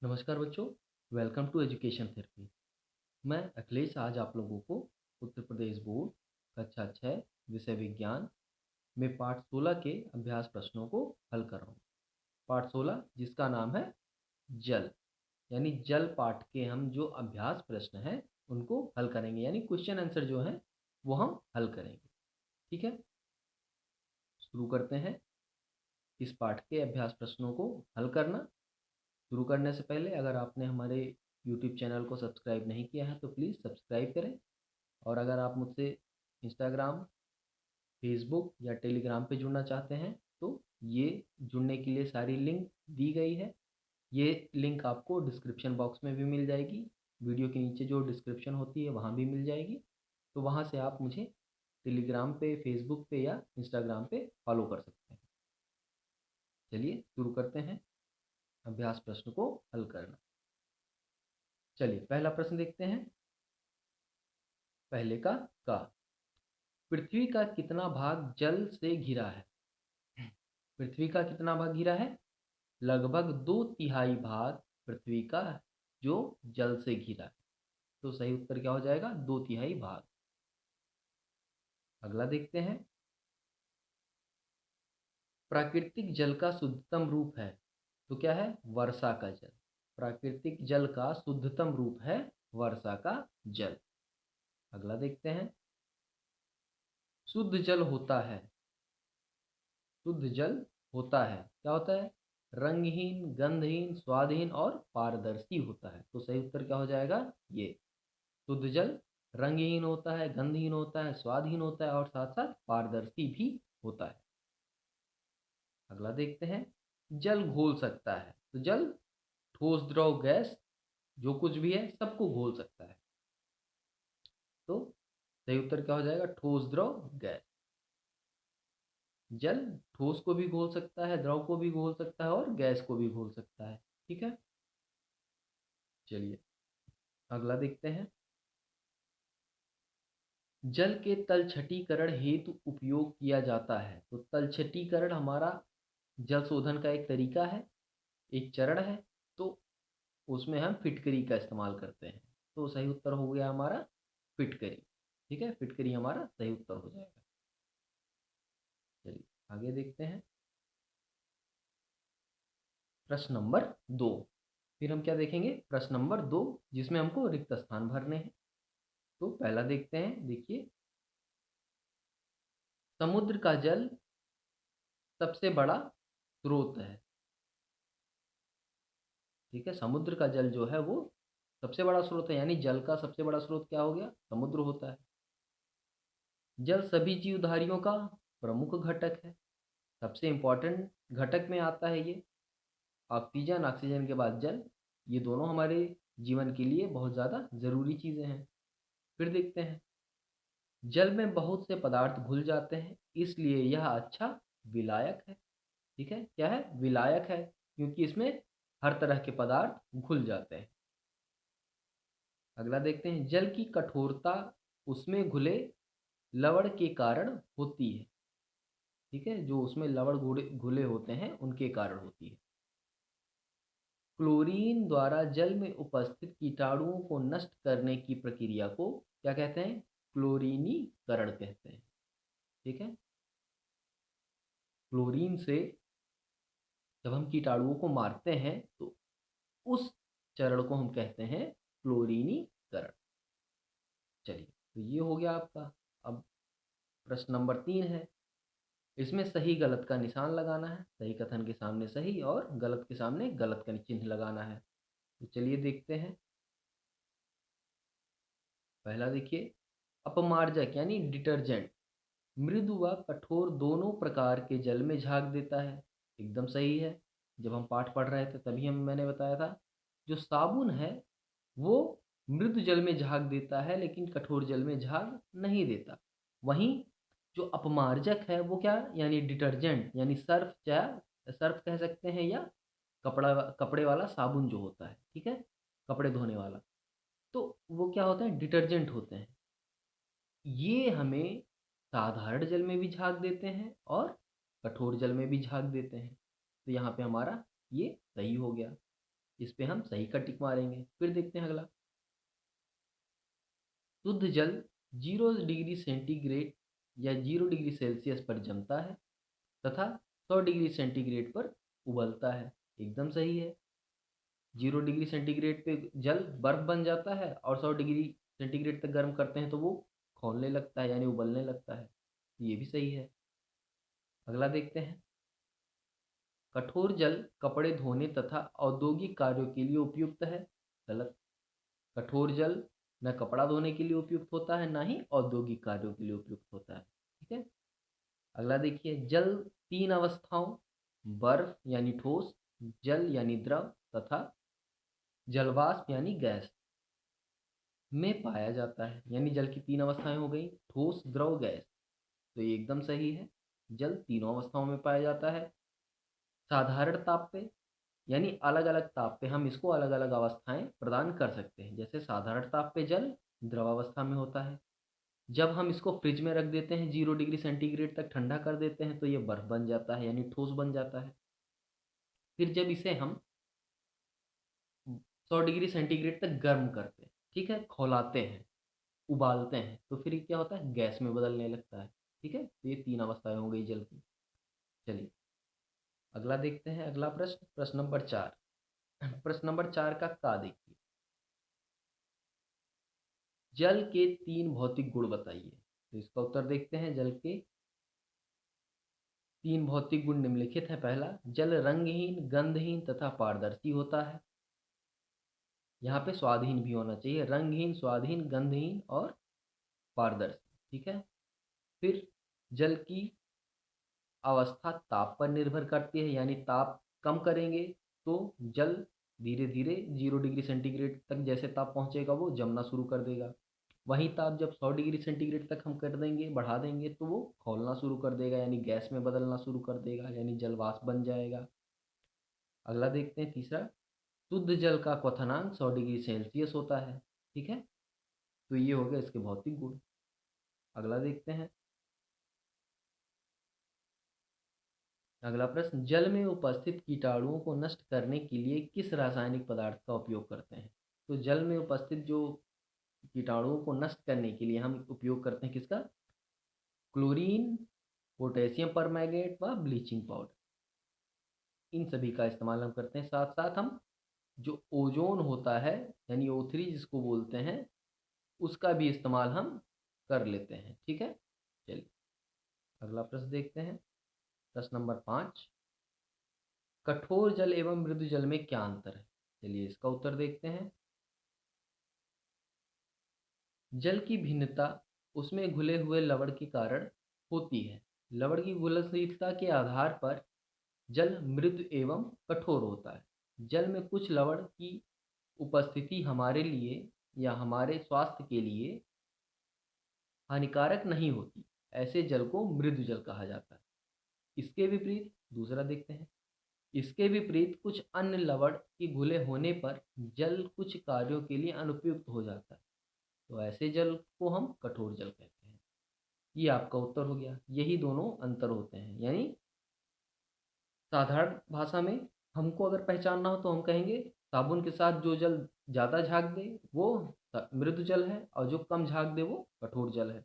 नमस्कार बच्चों, welcome to education therapy. मैं अखिलेश आज आप लोगों को उत्तर प्रदेश बोर्ड कक्षा 6 विषय विज्ञान में पाठ 16 के अभ्यास प्रश्नों को हल कर रहा हूँ। पाठ 16 जिसका नाम है जल, यानी जल पाठ के हम जो अभ्यास प्रश्न हैं उनको हल करेंगे, यानी क्वेश्चन आंसर जो है वो हम हल करेंगे। ठीक है, शुरू करते हैं इस पाठ के अभ्यास प्रश्नों को हल करना। शुरू करने से पहले अगर आपने हमारे यूट्यूब चैनल को सब्सक्राइब नहीं किया है तो प्लीज़ सब्सक्राइब करें। और अगर आप मुझसे इंस्टाग्राम, फेसबुक या टेलीग्राम पे जुड़ना चाहते हैं तो ये जुड़ने के लिए सारी लिंक दी गई है। ये लिंक आपको डिस्क्रिप्शन बॉक्स में भी मिल जाएगी, वीडियो के नीचे जो डिस्क्रिप्शन होती है वहाँ भी मिल जाएगी। तो वहाँ से आप मुझे टेलीग्राम पे, फेसबुक पे या इंस्टाग्राम पे फॉलो कर सकते हैं। चलिए शुरू करते हैं अभ्यास प्रश्न को हल करना। चलिए पहला प्रश्न देखते हैं। पहले का पृथ्वी का कितना भाग जल से घिरा है? पृथ्वी का कितना भाग घिरा है? लगभग 2/3 भाग पृथ्वी का जो जल से घिरा है। तो सही उत्तर क्या हो जाएगा? 2/3 भाग। अगला देखते हैं। प्राकृतिक जल का शुद्धतम रूप है तो क्या है? वर्षा का जल। प्राकृतिक जल का शुद्धतम रूप है वर्षा का जल। अगला देखते हैं। शुद्ध जल होता है, शुद्ध जल होता है क्या होता है? रंगहीन, गंधहीन, स्वादहीन और पारदर्शी होता है। तो सही उत्तर क्या हो जाएगा? ये शुद्ध जल रंगहीन होता है, गंधहीन होता है, स्वादहीन होता है और साथ साथ पारदर्शी भी होता है। अगला देखते हैं। जल घोल सकता है तो जल ठोस, द्रव, गैस जो कुछ भी है सबको घोल सकता है। तो सही उत्तर क्या हो जाएगा? ठोस, द्रव, गैस। जल ठोस को भी घोल सकता है, द्रव को भी घोल सकता है और गैस को भी घोल सकता है। ठीक है, चलिए अगला देखते हैं। जल के तलछटीकरण हेतु उपयोग किया जाता है तो तलछटीकरण हमारा जल शोधन का एक तरीका है, एक चरण है। तो उसमें हम फिटकरी का इस्तेमाल करते हैं। तो सही उत्तर हो गया हमारा फिटकरी। ठीक है, फिटकरी हमारा सही उत्तर हो जाएगा। चलिए आगे देखते हैं। प्रश्न नंबर 2। फिर हम क्या देखेंगे? प्रश्न नंबर 2 जिसमें हमको रिक्त स्थान भरने हैं। तो पहला देखते हैं, देखिए। समुद्र का जल सबसे बड़ा स्रोत है। ठीक है, समुद्र का जल जो है वो सबसे बड़ा स्रोत है, यानी जल का सबसे बड़ा स्रोत क्या हो गया? समुद्र होता है। जल सभी जीवधारियों का प्रमुख घटक है, सबसे इम्पोर्टेंट घटक में आता है ये। ऑक्सीजन, ऑक्सीजन के बाद जल, ये दोनों हमारे जीवन के लिए बहुत ज़्यादा ज़रूरी चीज़ें हैं। फिर देखते हैं। जल में बहुत से पदार्थ घुल जाते हैं इसलिए यह अच्छा विलायक है। ठीक है, क्या है? विलायक है, क्योंकि इसमें हर तरह के पदार्थ घुल जाते हैं। अगला देखते हैं। जल की कठोरता उसमें घुले लवण के कारण होती है। ठीक है, जो उसमें लवण घुले घुले होते हैं उनके कारण होती है। क्लोरीन द्वारा जल में उपस्थित कीटाणुओं को नष्ट करने की प्रक्रिया को क्या कहते हैं? क्लोरीनीकरण कहते हैं। ठीक है, क्लोरीन से जब हम कीटाणुओं को मारते हैं तो उस चरण को हम कहते हैं क्लोरीनीकरण। चलिए, तो ये हो गया आपका। अब प्रश्न नंबर 3 है। इसमें सही गलत का निशान लगाना है। सही कथन के सामने सही और गलत के सामने गलत का चिन्ह लगाना है। तो चलिए देखते हैं। पहला देखिए। अपमार्जक यानी डिटर्जेंट मृदु व कठोर दोनों प्रकार के जल में झाग देता है। एकदम सही है। जब हम पाठ पढ़ रहे थे तभी मैंने बताया था। जो साबुन है वो मृदु जल में झाग देता है लेकिन कठोर जल में झाग नहीं देता। वहीं जो अपमार्जक है वो क्या, यानी डिटर्जेंट यानी सर्फ, चाहे सर्फ कह सकते हैं या कपड़े वाला साबुन जो होता है, ठीक है, कपड़े धोने वाला, तो वो क्या होता है? डिटर्जेंट होते हैं। ये हमें साधारण जल में भी झाग देते हैं और कठोर जल में भी झाग देते हैं। तो यहाँ पे हमारा ये सही हो गया। इस पे हम सही का टिक मारेंगे। फिर देखते हैं अगला। शुद्ध जल 0 डिग्री सेंटीग्रेड या 0 डिग्री सेल्सियस पर जमता है तथा 100 डिग्री सेंटीग्रेड पर उबलता है। एकदम सही है। 0 डिग्री सेंटीग्रेड पे जल बर्फ बन जाता है और 100 डिग्री सेंटीग्रेड तक गर्म करते हैं तो वो खौलने लगता है यानी उबलने लगता है। ये भी सही है। अगला देखते हैं। कठोर जल कपड़े धोने तथा औद्योगिक कार्यों के लिए उपयुक्त है। गलत। कठोर जल न कपड़ा धोने के लिए उपयुक्त होता है, ना ही औद्योगिक कार्यों के लिए उपयुक्त होता है। ठीक है। अगला देखिए। जल तीन अवस्थाओं, बर्फ यानी ठोस, जल यानी द्रव तथा जलवाष्प यानी गैस में पाया जाता है। यानी जल की तीन अवस्थाएं हो गई, ठोस, द्रव, गैस। तो ये एकदम सही है। जल तीनों अवस्थाओं में पाया जाता है। साधारण ताप पे यानी अलग अलग ताप पे हम इसको अलग अलग अवस्थाएं प्रदान कर सकते हैं। जैसे साधारण ताप पे जल द्रवावस्था में होता है। जब हम इसको फ्रिज में रख देते हैं 0 डिग्री सेंटीग्रेड तक ठंडा कर देते हैं तो ये बर्फ बन जाता है यानी ठोस बन जाता है। फिर जब इसे हम 100 डिग्री सेंटीग्रेड तक गर्म करते हैं, ठीक है, खौलाते हैं, उबालते हैं, तो फिर ये क्या होता है, गैस में बदलने लगता है। ठीक है। तो ये तीन अवस्थाएं हो गई जल की। चलिए अगला देखते हैं। अगला प्रश्न, प्रश्न नंबर 4। प्रश्न नंबर 4 का देखिए। जल के तीन भौतिक गुण बताइए। तो इसका उत्तर देखते हैं। जल के तीन भौतिक गुण निम्नलिखित है। पहला, जल रंगहीन, गंधहीन तथा पारदर्शी होता है। यहाँ पे स्वादहीन भी होना चाहिए। रंगहीन, स्वादहीन, गंधहीन और पारदर्शी। ठीक है। फिर जल की अवस्था ताप पर निर्भर करती है, यानी ताप कम करेंगे तो जल धीरे धीरे 0 डिग्री सेंटीग्रेड तक जैसे ताप पहुंचेगा वो जमना शुरू कर देगा। वहीं ताप जब 100 डिग्री सेंटीग्रेड तक हम कर देंगे, बढ़ा देंगे, तो वो खौलना शुरू कर देगा यानी गैस में बदलना शुरू कर देगा यानी जल वाष्प बन जाएगा। अगला देखते हैं तीसरा। शुद्ध जल का क्वथनांक 100 डिग्री सेल्सियस होता है। ठीक है। तो ये हो गया इसके भौतिक गुण। अगला देखते हैं। अगला प्रश्न, जल में उपस्थित कीटाणुओं को नष्ट करने के लिए किस रासायनिक पदार्थ का उपयोग करते हैं। तो जल में उपस्थित जो कीटाणुओं को नष्ट करने के लिए हम उपयोग करते हैं किसका, क्लोरीन, पोटेशियम परमैंगनेट व ब्लीचिंग पाउडर, इन सभी का इस्तेमाल हम करते हैं। साथ साथ हम जो ओजोन होता है यानी O3 जिसको बोलते हैं, उसका भी इस्तेमाल हम कर लेते हैं। ठीक है। चलिए अगला प्रश्न देखते हैं। प्रश्न नंबर 5। कठोर जल एवं मृदु जल में क्या अंतर है। चलिए इसका उत्तर देखते हैं। जल की भिन्नता उसमें घुले हुए लवण के कारण होती है। लवण की घुलनशीलता के आधार पर जल मृदु एवं कठोर होता है। जल में कुछ लवण की उपस्थिति हमारे लिए या हमारे स्वास्थ्य के लिए हानिकारक नहीं होती। ऐसे जल को मृदु जल कहा जाता है। इसके विपरीत दूसरा देखते हैं। इसके विपरीत कुछ अन्य लवण के घुले होने पर जल कुछ कार्यों के लिए अनुपयुक्त हो जाता है। तो ऐसे जल को हम कठोर जल कहते हैं। ये आपका उत्तर हो गया। यही दोनों अंतर होते हैं। यानी साधारण भाषा में हमको अगर पहचानना हो तो हम कहेंगे साबुन के साथ जो जल ज़्यादा झाग दे वो मृदु जल है और जो कम झाग दे वो कठोर जल है।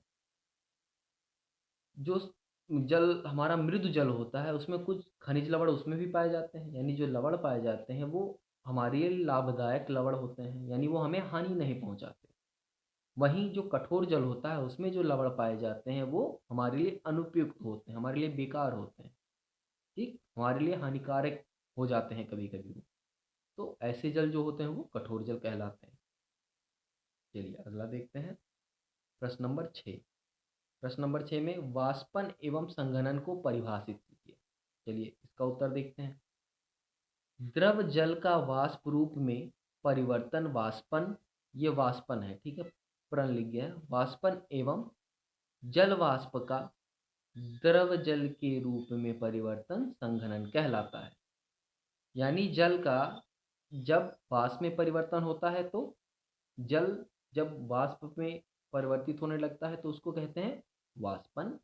जो जल हमारा मृदु जल होता है उसमें कुछ खनिज लवण उसमें भी पाए जाते हैं, यानी जो लवण पाए जाते हैं वो हमारे लिए लाभदायक लवण होते हैं, यानी वो हमें हानि नहीं पहुंचाते। वहीं जो कठोर जल होता है उसमें जो लवण पाए जाते हैं वो हमारे लिए अनुपयुक्त होते हैं, हमारे लिए बेकार होते हैं। ठीक, हमारे लिए हानिकारक हो जाते हैं कभी कभी वो। तो ऐसे जल जो होते हैं वो कठोर जल कहलाते हैं। चलिए अगला देखते हैं। प्रश्न नंबर 6। प्रश्न नंबर 6 में वाष्पन एवं संघनन को परिभाषित कीजिए। चलिए इसका उत्तर देखते हैं। द्रव जल का वाष्प रूप में परिवर्तन वाष्पन, ये वाष्पन है। ठीक है, प्रण लिख गया है। वाष्पन एवं जल वाष्प का द्रव जल के रूप में परिवर्तन संघनन कहलाता है। यानी जल का जब वाष्प में परिवर्तन होता है तो जल जब वाष्प में परिवर्तित होने लगता है तो उसको कहते हैं वाष्पन।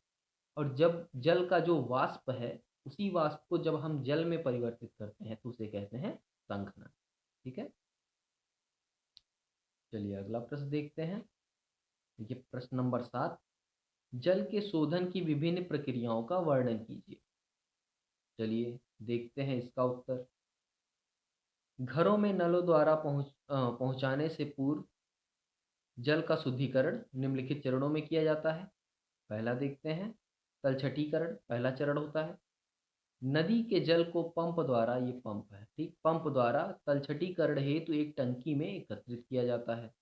और जब जल का जो वाष्प है उसी वाष्प को जब हम जल में परिवर्तित करते हैं तो उसे कहते हैं संघनन। चलिए अगला प्रश्न देखते हैं। देखिए प्रश्न नंबर 7, जल के शोधन की विभिन्न प्रक्रियाओं का वर्णन कीजिए। चलिए देखते हैं इसका उत्तर। घरों में नलों द्वारा पहुंचाने से पूर्व जल का शुद्धिकरण निम्नलिखित चरणों में किया जाता है। पहला देखते हैं, तलछटीकरण पहला चरण होता है। नदी के जल को पंप द्वारा, ये पंप है ठीक, पंप द्वारा तलछटीकरण हेतु एक टंकी में एकत्रित किया जाता है।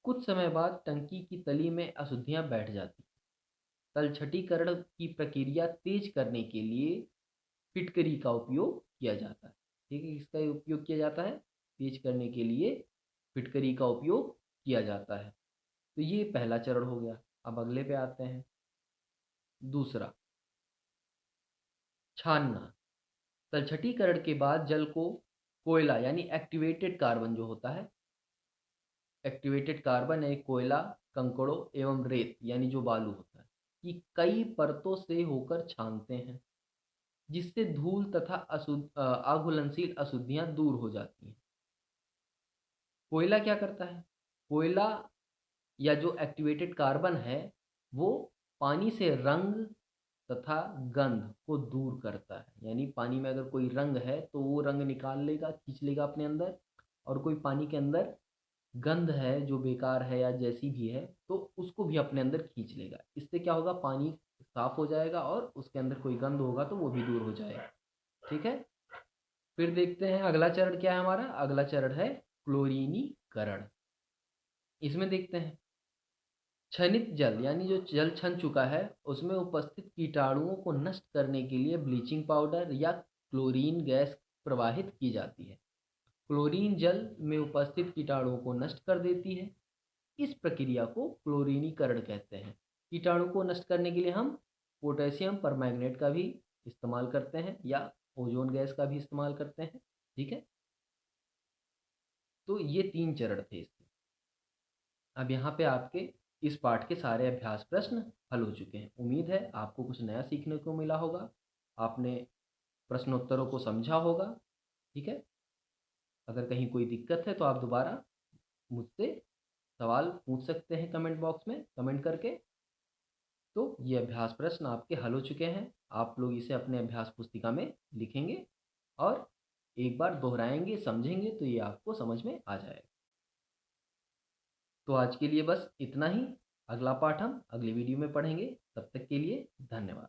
कुछ समय बाद टंकी की तली में अशुद्धियां बैठ जाती हैं। तलछटीकरण की प्रक्रिया तेज करने के लिए फिटकरी का उपयोग किया जाता है। ठीक है, इसका उपयोग किया जाता है तेज करने के लिए, फिटकरी का उपयोग किया जाता है। तो ये पहला चरण हो गया। अब अगले पे आते हैं। दूसरा, छानना। तलछटीकरण के बाद जल को कोयला यानी एक्टिवेटेड कार्बन जो होता है, एक्टिवेटेड कार्बन एक कोयला, कंकड़ों एवं रेत यानी जो बालू होता है, कि कई परतों से होकर छानते हैं, जिससे धूल तथा अघुलनशील अशुद्धियां दूर हो जाती हैं। कोयला क्या करता है? कोयला या जो एक्टिवेटेड कार्बन है वो पानी से रंग तथा गंध को दूर करता है। यानी पानी में अगर कोई रंग है तो वो रंग निकाल लेगा, खींच लेगा अपने अंदर, और कोई पानी के अंदर गंध है जो बेकार है या जैसी भी है तो उसको भी अपने अंदर खींच लेगा। इससे क्या होगा, पानी साफ हो जाएगा और उसके अंदर कोई गंध होगा तो वो भी दूर हो जाएगा। ठीक है, फिर देखते हैं अगला चरण क्या है हमारा। अगला चरण है क्लोरीनीकरण। इसमें देखते हैं, छनित जल यानी जो जल छन चुका है उसमें उपस्थित कीटाणुओं को नष्ट करने के लिए ब्लीचिंग पाउडर या क्लोरीन गैस प्रवाहित की जाती है। क्लोरीन जल में उपस्थित कीटाणुओं को नष्ट कर देती है। इस प्रक्रिया को क्लोरीनीकरण कहते हैं। कीटाणु को नष्ट करने के लिए हम पोटेशियम परमैंगनेट का भी इस्तेमाल करते हैं या ओजोन गैस का भी इस्तेमाल करते हैं। ठीक है, तो ये 3 चरण थे इसके। अब यहाँ पे आपके इस पाठ के सारे अभ्यास प्रश्न हल हो चुके हैं। उम्मीद है आपको कुछ नया सीखने को मिला होगा, आपने प्रश्नोत्तरों को समझा होगा। ठीक है, अगर कहीं कोई दिक्कत है तो आप दोबारा मुझसे सवाल पूछ सकते हैं कमेंट बॉक्स में कमेंट करके। तो ये अभ्यास प्रश्न आपके हल हो चुके हैं। आप लोग इसे अपने अभ्यास पुस्तिका में लिखेंगे और एक बार दोहराएंगे, समझेंगे तो ये आपको समझ में आ जाएगा। तो आज के लिए बस इतना ही। अगला पाठ हम अगली वीडियो में पढ़ेंगे। तब तक के लिए धन्यवाद।